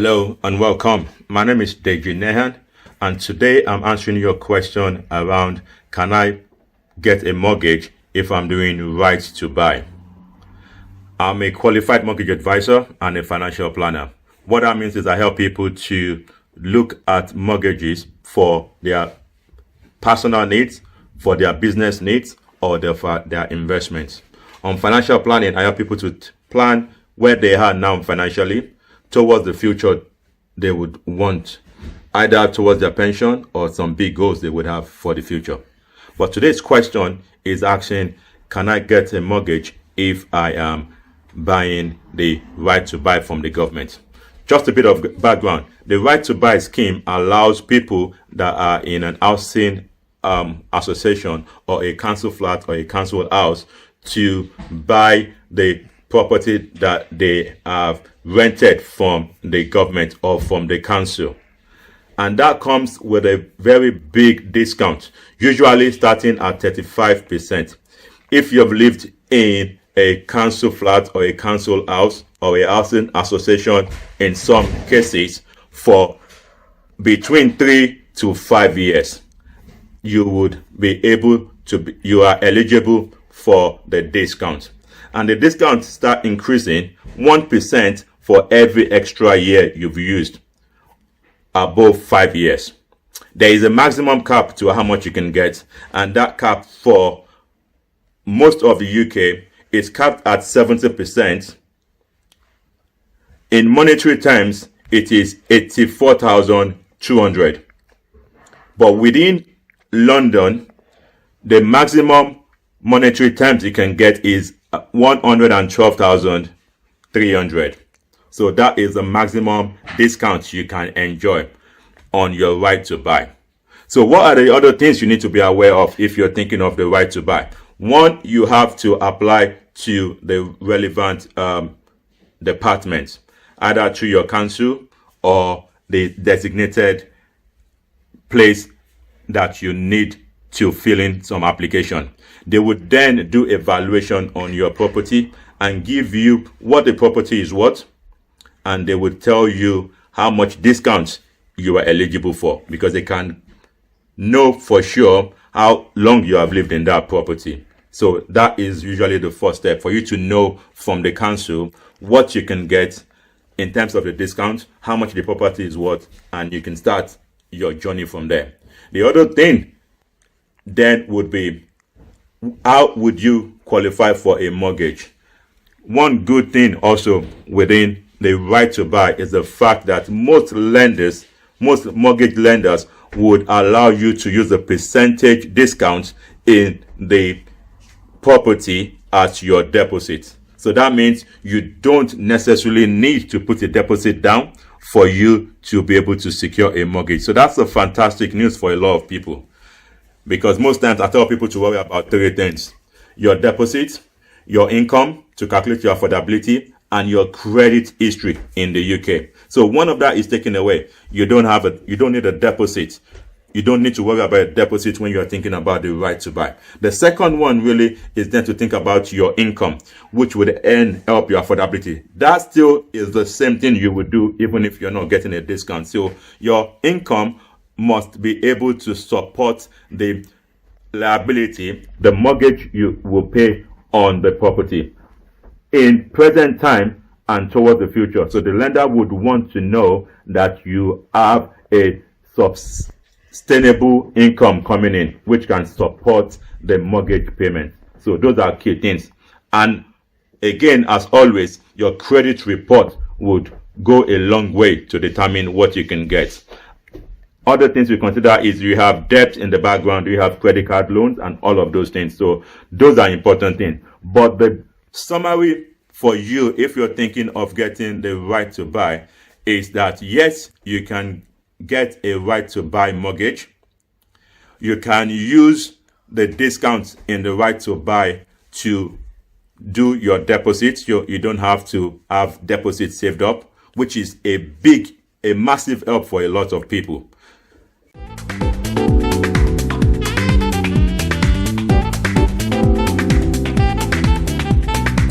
Hello and welcome. My name is Deji Nehan, and today I'm answering your question around, can I get a mortgage if I'm doing right to buy? I'm a qualified mortgage advisor and a financial planner. What that means is I help people to look at mortgages for their personal needs, for their business needs, or for their investments. On financial planning, I help people to plan where they are now financially towards the future they would want, either towards their pension or some big goals they would have for the future. But today's question is asking, can I get a mortgage if I am buying the right to buy from the government? Just a bit of background. The right to buy scheme allows people that are in an housing association or a council flat or a council house to buy the property that they have rented from the government or from the council. And that comes with a very big discount, usually starting at 35%. If you've lived in a council flat or a council house or a housing association in some cases for between 3 to 5 years, you would be able to you are eligible for the discount. And the discounts start increasing 1% for every extra year you've used above 5 years. There is a maximum cap to how much you can get, and that cap for most of the UK is capped at 70%. In monetary terms, it is 84,200. But within London, the maximum monetary terms you can get is 112,300. So that is the maximum discount you can enjoy on your right to buy. So what are the other things you need to be aware of if you're thinking of the right to buy? One, you have to apply to the relevant departments, either to your council or the designated place that you need to fill in some application. They would then do evaluation on your property and give you what the property is worth, and they would tell you how much discounts you are eligible for, because they can know for sure how long you have lived in that property. So that is usually the first step, for you to know from the council what you can get in terms of the discount, how much the property is worth, and you can start your journey from there. The other thing then would be, how would you qualify for a mortgage? One good thing also within the right to buy is the fact that most mortgage lenders would allow you to use a percentage discount in the property as your deposit. So that means you don't necessarily need to put a deposit down for you to be able to secure a mortgage. So that's a fantastic news for a lot of people, because most times I tell people to worry about three things: your deposit, your income to calculate your affordability, and your credit history in the UK. So one of that is taken away. You don't need a deposit. You don't need to worry about a deposit when you're thinking about the right to buy. The second one really is then to think about your income, which would then help your affordability. That still is the same thing you would do even if you're not getting a discount. So your income must be able to support the liability, the mortgage you will pay on the property in present time and towards the future. So the lender would want to know that you have a sustainable income coming in, which can support the mortgage payment. So those are key things. And again, as always, your credit report would go a long way to determine what you can get. Other things we consider is you have debt in the background, you have credit card loans, and all of those things. So those are important things. But the summary for you, if you're thinking of getting the right to buy, is that yes, you can get a right to buy mortgage. You can use the discounts in the right to buy to do your deposits. You don't have to have deposits saved up, which is a massive help for a lot of people.